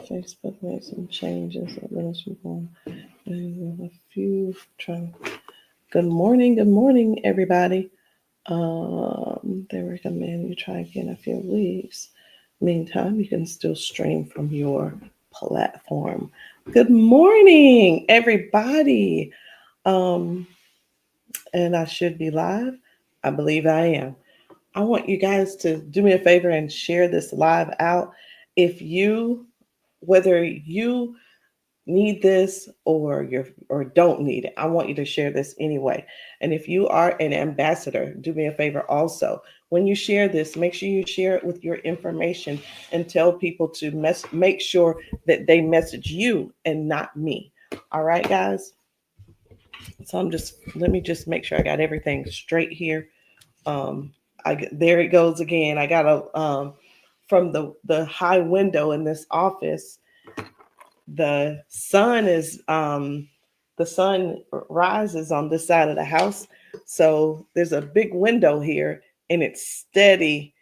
Facebook made some changes. A few trying. Good morning, everybody. They recommend you try again in a few weeks. Meantime, you can still stream from your platform. Good morning, everybody. Um, and I should be live. I believe I am. I want you guys to do me a favor and share this live out. If you, whether you need this or don't need it, I want you to share this anyway. And if you are an ambassador, do me a favor also. When you share this, make sure you share it with your information and tell people to make sure that they message you and not me. All right, guys. So let me just make sure I got everything straight here. Um, there it goes again. I got a from the high window in this office. The sun is the sun rises on this side of the house, so there's a big window here, and it's steady.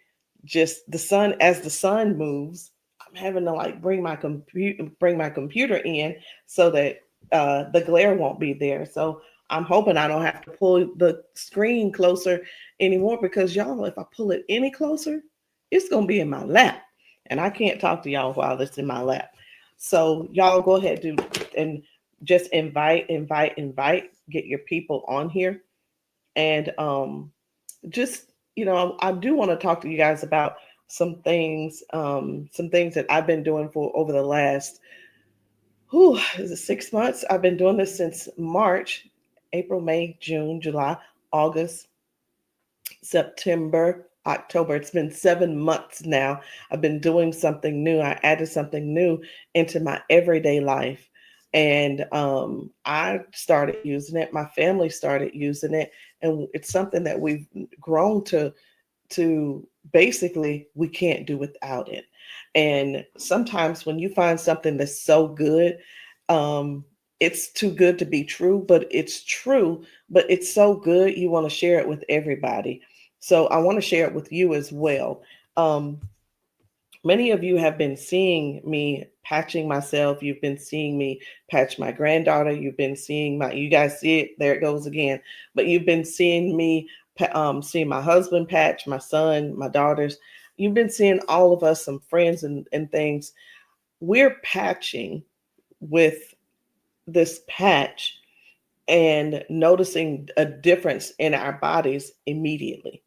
Just the sun as the sun moves, I'm having to like bring my computer in so that the glare won't be there. So I'm hoping I don't have to pull the screen closer anymore because y'all, if I pull it any closer, it's gonna be in my lap, and I can't talk to y'all while it's in my lap. So y'all go ahead and just invite, get your people on here, and just I do want to talk to you guys about some things that I've been doing for over the last is it 6 months. I've been doing this since March, April, May, June, July, August, September, October. It's been 7 months now. I've been doing something new. I added something new into my everyday life. And I started using it. My family started using it. And it's something that we've grown to basically we can't do without it. And sometimes when you find something that's so good, it's too good to be true, but it's true, but it's so good you want to share it with everybody. So I want to share it with you as well. Um, Many of you have been seeing me patching myself. You've been seeing me patch my granddaughter. You've been seeing you guys see it, there it goes again. But you've been seeing me, seeing my husband patch, my son, my daughters. You've been seeing all of us, some friends and things. We're patching with this patch and noticing a difference in our bodies immediately.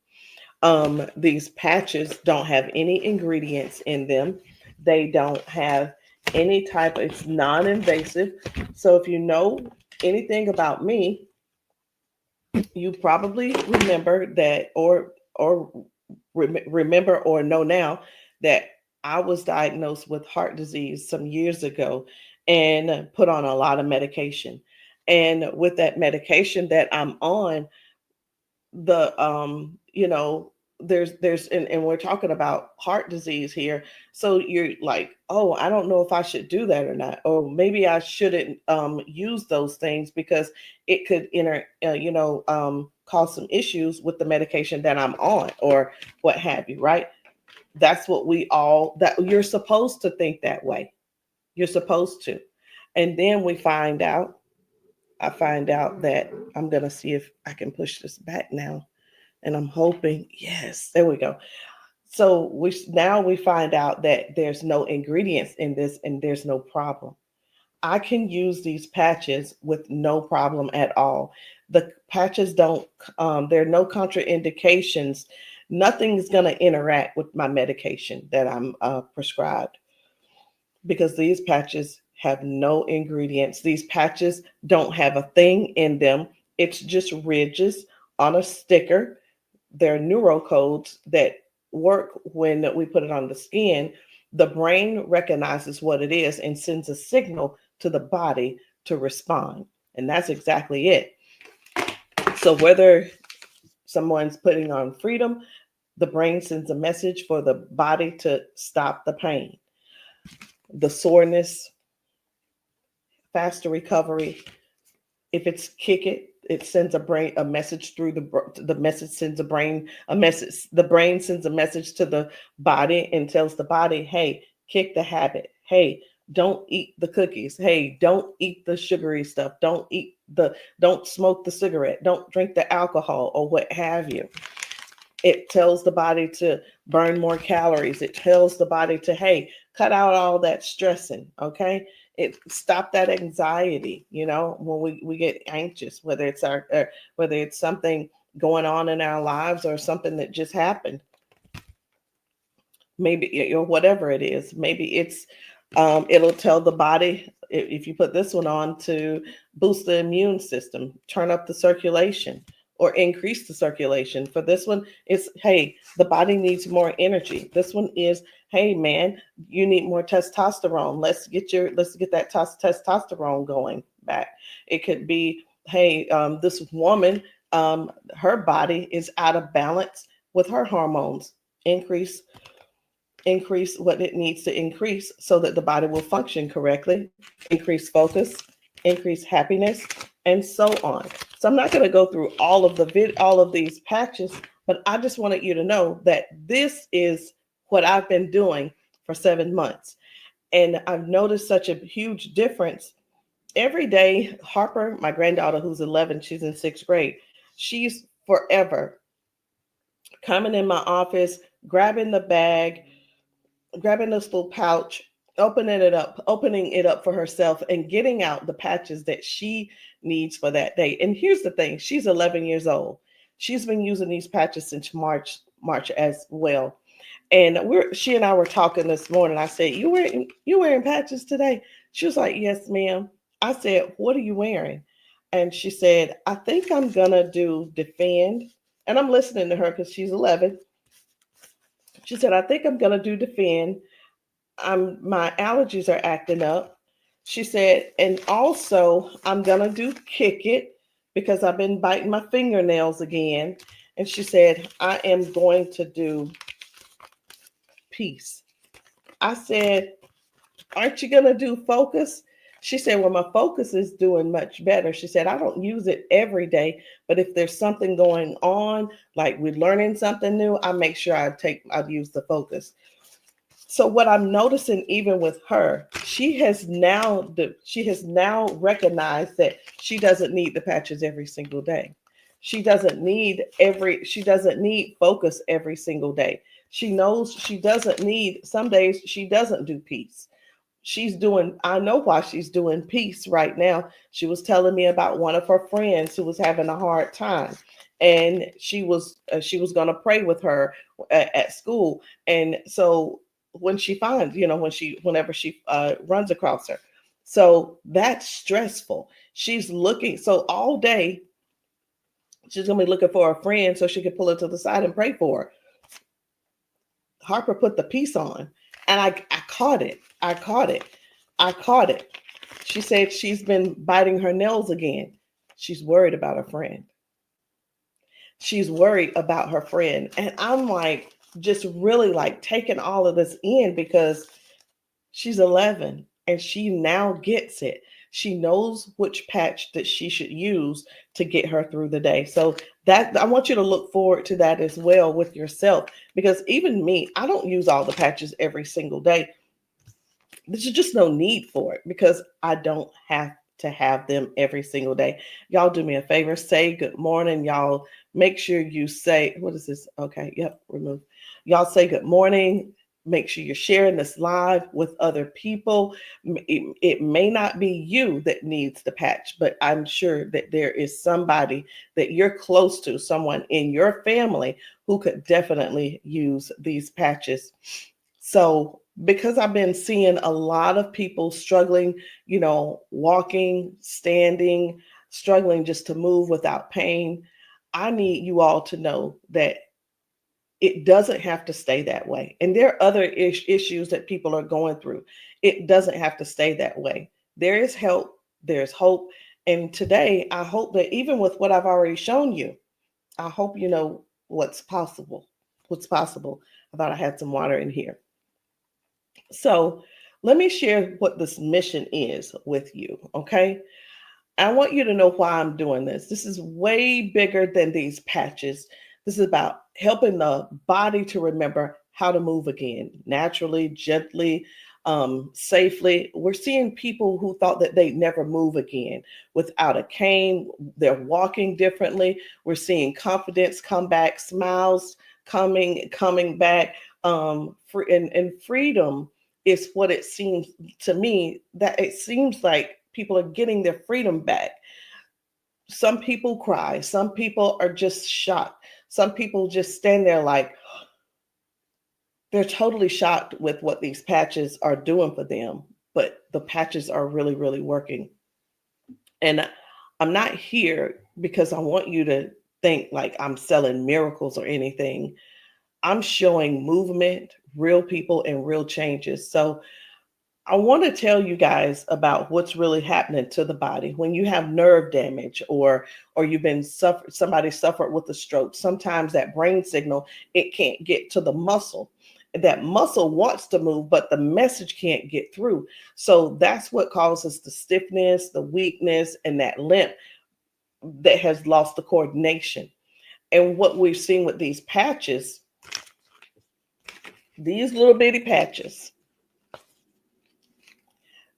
These patches don't have any ingredients in them. They don't have any type, it's non-invasive. So if you know anything about me, you probably remember that remember or know now that I was diagnosed with heart disease some years ago and put on a lot of medication. And with that medication that I'm on, the there's and we're talking about heart disease here, so you're like, oh, I don't know if I should do that or not, or maybe I shouldn't use those things because it could cause some issues with the medication that I'm on or what have you, right? That's what we all that you're supposed to think that way. You're supposed to. And then I find out that I'm gonna see if I can push this back now, and I'm hoping, yes, there we go. So we find out that there's no ingredients in this and there's no problem. I can use these patches with no problem at all. The patches don't, there are no contraindications. Nothing's going to interact with my medication that I'm prescribed because these patches have no ingredients. These patches don't have a thing in them. It's just ridges on a sticker. They're neurocodes that work when we put it on the skin. The brain recognizes what it is and sends a signal to the body to respond. And that's exactly it. So whether someone's putting on freedom, the brain sends a message for the body to stop the pain, the soreness, faster recovery. If it's kick it, it sends a message through the message sends a brain a message. The brain sends a message to the body and tells the body, hey, kick the habit. Hey, Don't eat the cookies. Hey, don't eat the sugary stuff. Don't smoke the cigarette. Don't drink the alcohol or what have you. It tells the body to burn more calories. It tells the body to, hey, cut out all that stressing. Okay. It stop that anxiety, when we get anxious, whether it's something going on in our lives or something that just happened, maybe, or whatever it is. Maybe it'll tell the body, if you put this one on, to boost the immune system, turn up the circulation, or increase the circulation. For this one, it's, hey, the body needs more energy. This one is, hey man, you need more testosterone. Let's get that testosterone going back. It could be, hey, this woman, her body is out of balance with her hormones. Increase what it needs to increase so that the body will function correctly, increase focus, increase happiness, and so on. So I'm not going to go through all of these patches, but I just wanted you to know that this is what I've been doing for 7 months. And I've noticed such a huge difference. Every day, Harper, my granddaughter who's 11, she's in 6th grade, she's forever coming in my office, grabbing the bag, grabbing this little pouch, opening it up for herself, and getting out the patches that she needs for that day. And here's the thing: she's 11 years old. She's been using these patches since March as well. And she and I were talking this morning. I said, "You wearing patches today?" She was like, "Yes, ma'am." I said, "What are you wearing?" And she said, "I think I'm gonna do defend." And I'm listening to her because she's 11. She said, "I think I'm gonna do defend. My allergies are acting up." She said, "And also I'm gonna do kick it because I've been biting my fingernails again." And she said, "I am going to do peace." I said, "Aren't you gonna do focus?" She said, "Well, my focus is doing much better." She said, "I don't use it every day, but if there's something going on, like we're learning something new, I make sure I'd use the focus." So what I'm noticing, even with her, she has now recognized that she doesn't need the patches every single day. She doesn't need focus every single day. She knows she doesn't need, some days she doesn't do peace. I know why she's doing peace right now. She was telling me about one of her friends who was having a hard time, and she was going to pray with her at school. And so when she finds, whenever she runs across her, so that's stressful. She's looking, so all day she's going to be looking for a friend so she can pull her to the side and pray for her. Harper put the piece on, and I caught it. I caught it. I caught it. She said she's been biting her nails again. She's worried about her friend. She's worried about her friend. And I'm like, just really like taking all of this in, because she's 11 and she now gets it. She knows which patch that she should use to get her through the day. So that, I want you to look forward to that as well with yourself, because even me, I don't use all the patches every single day. There's just no need for it because I don't have to have them every single day. Y'all do me a favor, say good morning. Y'all make sure you say, what is this? Okay, yep, remove. Y'all say good morning. Make sure you're sharing this live with other people. It may not be you that needs the patch, but I'm sure that there is somebody that you're close to, someone in your family who could definitely use these patches. So, because I've been seeing a lot of people struggling, walking, standing, struggling just to move without pain, I need you all to know that it doesn't have to stay that way. And there are other issues that people are going through. It doesn't have to stay that way. There is help, there's hope. And today, I hope that even with what I've already shown you, I hope you know what's possible. What's possible. I thought I had some water in here. So let me share what this mission is with you, okay? I want you to know why I'm doing this. This is way bigger than these patches. This is about helping the body to remember how to move again, naturally, gently, safely. We're seeing people who thought that they'd never move again without a cane. They're walking differently. We're seeing confidence come back, smiles coming back. And freedom is what it seems to me, that it seems like people are getting their freedom back. Some people cry. Some people are just shocked. Some people just stand there like they're totally shocked with what these patches are doing for them. But the patches are really, really working. And I'm not here because I want you to think like I'm selling miracles or anything. I'm showing movement, real people, and real changes. So I want to tell you guys about what's really happening to the body when you have nerve damage, or you've been somebody suffered with a stroke. Sometimes that brain signal, it can't get to the muscle. That muscle wants to move, but the message can't get through. So that's what causes the stiffness, the weakness, and that limp that has lost the coordination. And what we've seen with these patches, these little bitty patches,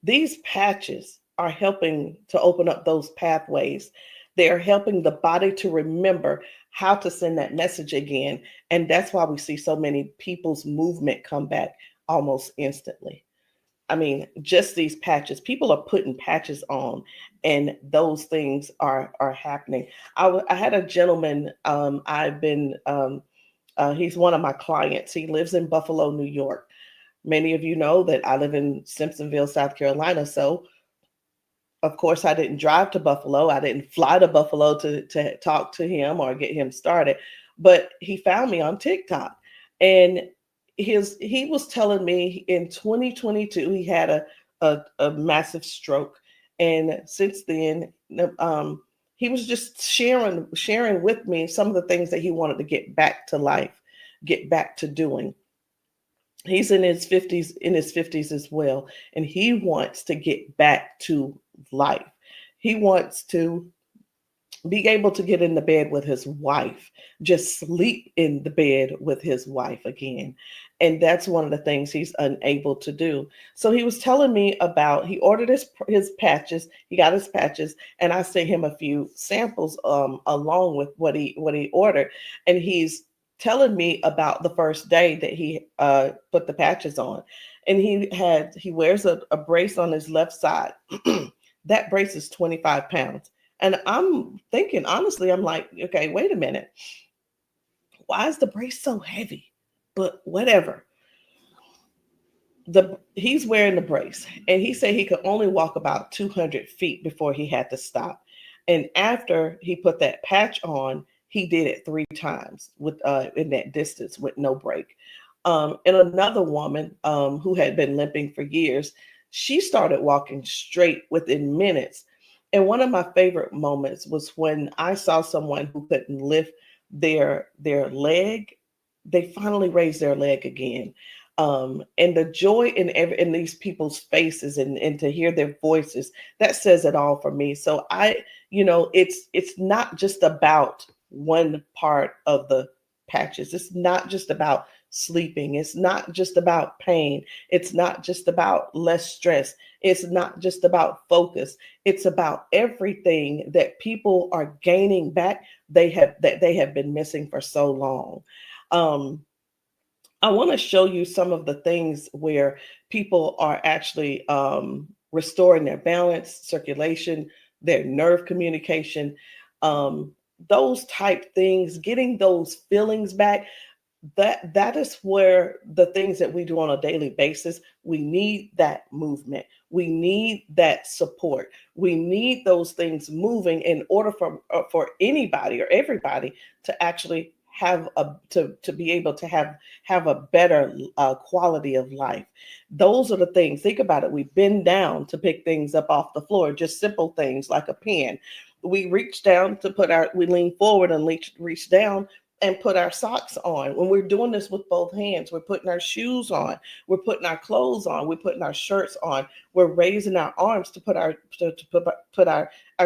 these patches are helping to open up those pathways. They are helping the body to remember how to send that message again. And that's why we see so many people's movement come back almost instantly. I mean, just these patches, people are putting patches on, and those things are happening. I had a gentleman, he's one of my clients. He lives in Buffalo, New York. Many of you know that I live in Simpsonville, South Carolina. So, of course, I didn't drive to Buffalo. I didn't fly to Buffalo to talk to him or get him started. But he found me on TikTok. And he was telling me in 2022 he had a massive stroke. And since then, he was just sharing with me some of the things that he wanted to get back to life, get back to doing. He's in his 50s as well, and he wants to get back to life. He wants to be able to get in the bed with his wife, just sleep in the bed with his wife again. And that's one of the things he's unable to do. So he was telling me about, he ordered his patches, he got his patches, and I sent him a few samples along with what he ordered. And he's telling me about the first day that he put the patches on. And he wears a brace on his left side. That brace is 25 pounds. And I'm thinking, honestly, I'm like, okay, wait a minute. Why is the brace so heavy? But whatever. He's wearing the brace, and he said he could only walk about 200 feet before he had to stop. And after he put that patch on, he did it 3 times with in that distance with no break. And another woman who had been limping for years, she started walking straight within minutes. And one of my favorite moments was when I saw someone who couldn't lift their leg. They finally raised their leg again. And the joy in these people's faces, and to hear their voices, that says it all for me. So it's not just about one part of the patches. It's not just about sleeping. It's not just about pain. It's not just about less stress. It's not just about focus. It's about everything that people are gaining back they have been missing for so long. Um, I want to show you some of the things where people are actually restoring their balance, circulation, their nerve communication, um, those type things, getting those feelings back. That is where the things that we do on a daily basis, we need that movement, we need that support, we need those things moving in order for anybody or everybody to actually have to be able to have a better quality of life. Those are the things. Think about it. We bend down to pick things up off the floor, just simple things like a pen. We reach down to we lean forward and reach down and put our socks on. When we're doing this with both hands, we're putting our shoes on, we're putting our clothes on, we're putting our shirts on, we're raising our arms to put our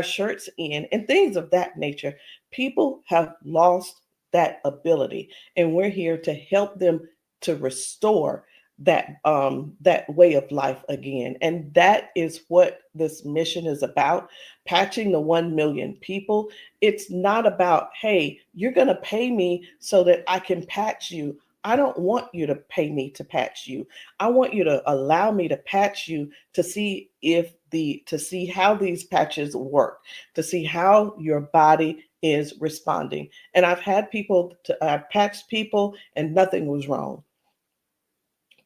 shirts in, and things of that nature. People have lost that ability, and we're here to help them to restore that way of life again. And that is what this mission is about, patching the 1 million people. It's not about, hey, you're going to pay me so that I can patch you. I don't want you to pay me to patch you. I want you to allow me to patch you to see to see how these patches work, to see how your body is responding. And I've patched people and nothing was wrong.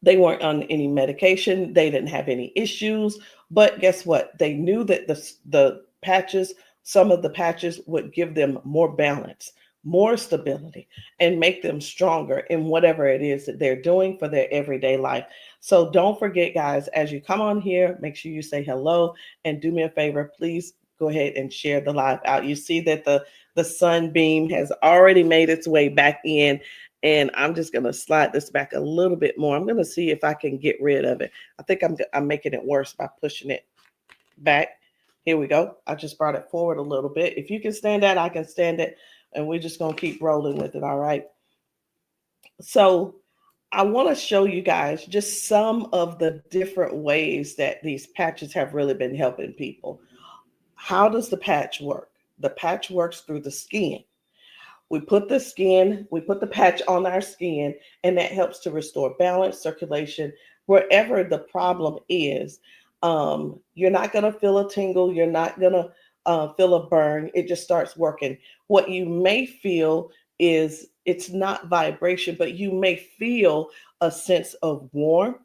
They weren't on any medication. They didn't have any issues. But guess what? They knew that the patches, some of the patches would give them more balance, more stability, and make them stronger in whatever it is that they're doing for their everyday life. So don't forget, guys, as you come on here, make sure you say hello and do me a favor, please go ahead and share the live out. You see that the sunbeam has already made its way back in, and I'm just going to slide this back a little bit more. I'm going to see if I can get rid of it. I think I'm making it worse by pushing it back. Here we go. I just brought it forward a little bit. If you can stand that, I can stand it. And we're just going to keep rolling with it. All right. So I want to show you guys just some of the different ways that these patches have really been helping people. How does the patch work? The patch works through the skin. We put the patch on our skin, and that helps to restore balance, circulation, wherever the problem is. You're not going to feel a tingle. You're not going to feel a burn. It just starts working. What you may feel is it's not vibration, but you may feel a sense of warmth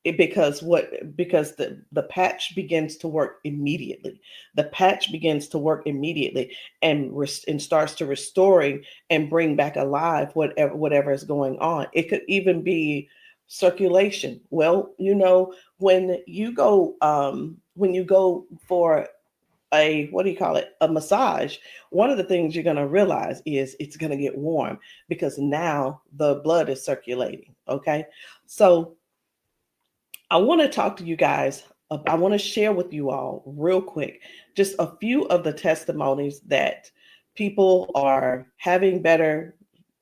because the patch begins to work immediately. The patch begins to work immediately and starts to restoring and bring back alive whatever is going on. It could even be circulation. Well, when you go for a, what do you call it, a massage, one of the things you're going to realize is it's going to get warm because now the blood is circulating. Okay, so I want to talk to you guys. I want to share with you all real quick just a few of the testimonies that people are having better,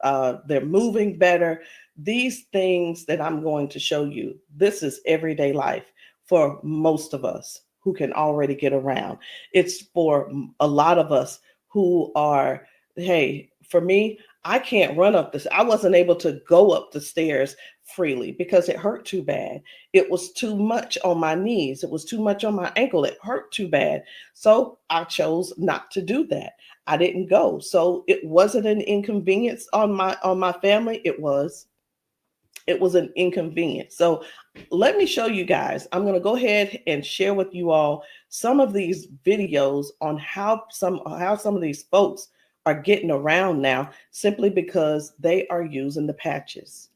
they're moving better. These things that I'm going to show you, this is everyday life for most of us who can already get around. It's for a lot of us who are, hey, for me, I can't run up this. I wasn't able to go up the stairs freely because it hurt too bad. It was too much on my knees. It was too much on my ankle. It hurt too bad. So I chose not to do that. I didn't go. So it wasn't an inconvenience on my family. It was an inconvenience. So let me show you guys. I'm going to go ahead and share with you all some of these videos on how some of these folks are getting around now simply because they are using the patches.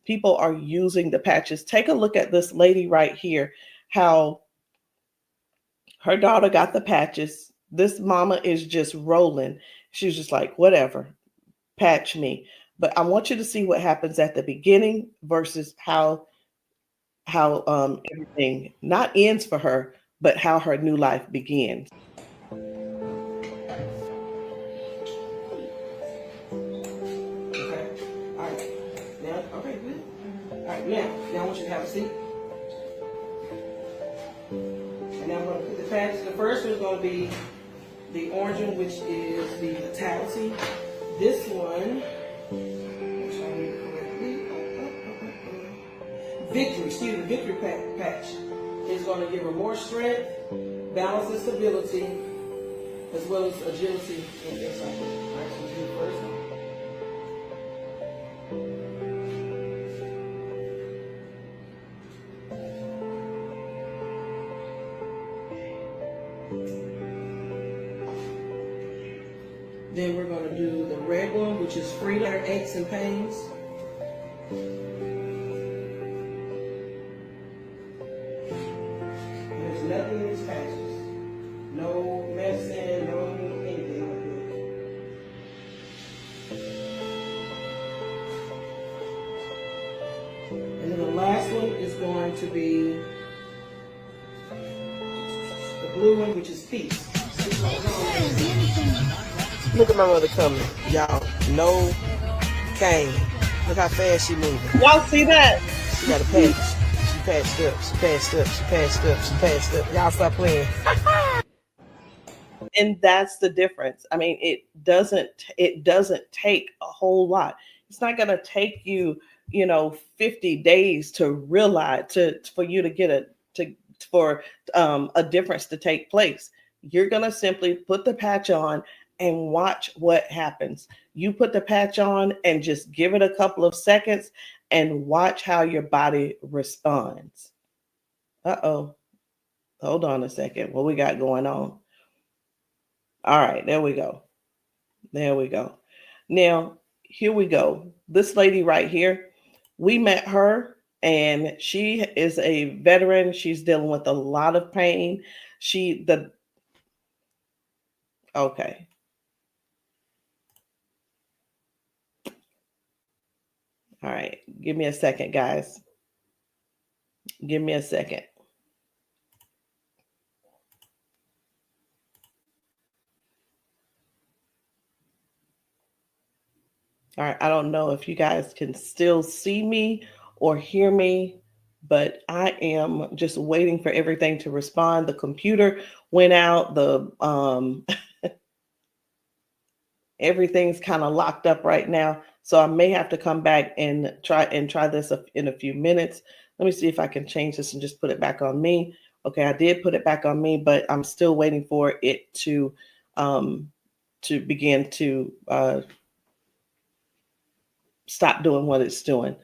People are using the patches. Take a look at this lady right here, how her daughter got the patches. This mama is just rolling. She's just like, whatever, patch me. But I want you to see what happens at the beginning versus how everything not ends for her, but how her new life begins. Okay. All right. Now, okay, good. All right. Now I want you to have a seat. And now I'm going to put the patches. The first one is going to be the orange one, which is the vitality. This one. Victory patch is going to give her more strength, balance and stability, as well as agility and things like that. All right, so let's do the first one. Then we're going to do the red one, which is freedom, aches and pains. Nothing in these patches. No medicine, no anything like that. And then the last one is going to be the blue one, which is peace. Look at my mother coming. Y'all, no cane. Look how fast she moving. Y'all see that? She got a patch. She patched up. She patched up. She patched up. She patched up. Y'all stop playing. And that's the difference. I mean, it doesn't take a whole lot. It's not going to take you, 50 days to realize to for you to get to for a difference to take place. You're going to simply put the patch on and watch what happens. You put the patch on and just give it a couple of seconds and watch how your body responds. Uh-oh. Hold on a second. What we got going on? All right, there we go. There we go. Now, here we go. This lady right here, we met her and she is a veteran. She's dealing with a lot of pain. Okay. All right. Give me a second, guys. Give me a second. All right. I don't know if you guys can still see me or hear me, but I am just waiting for everything to respond. The computer went out. The everything's kind of locked up right now. So I may have to come back and try this in a few minutes. Let me see if I can change this and just put it back on me. Okay, I did put it back on me, but I'm still waiting for it um, to begin to stop doing what it's doing.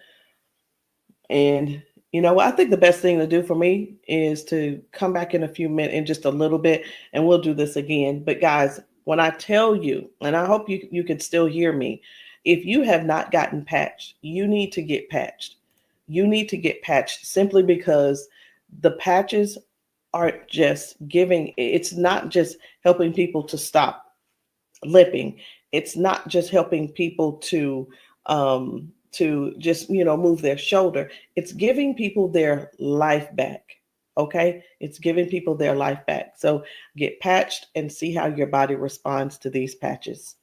And I think the best thing to do for me is to come back in a few minutes, in just a little bit, and we'll do this again. But guys, when I tell you, and I hope you can still hear me, if you have not gotten patched, you need to get patched. You need to get patched simply because the patches aren't just giving, it's not just helping people to stop lipping. It's not just helping people to just move their shoulder. It's giving people their life back. Okay, it's giving people their life back. So get patched and see how your body responds to these patches.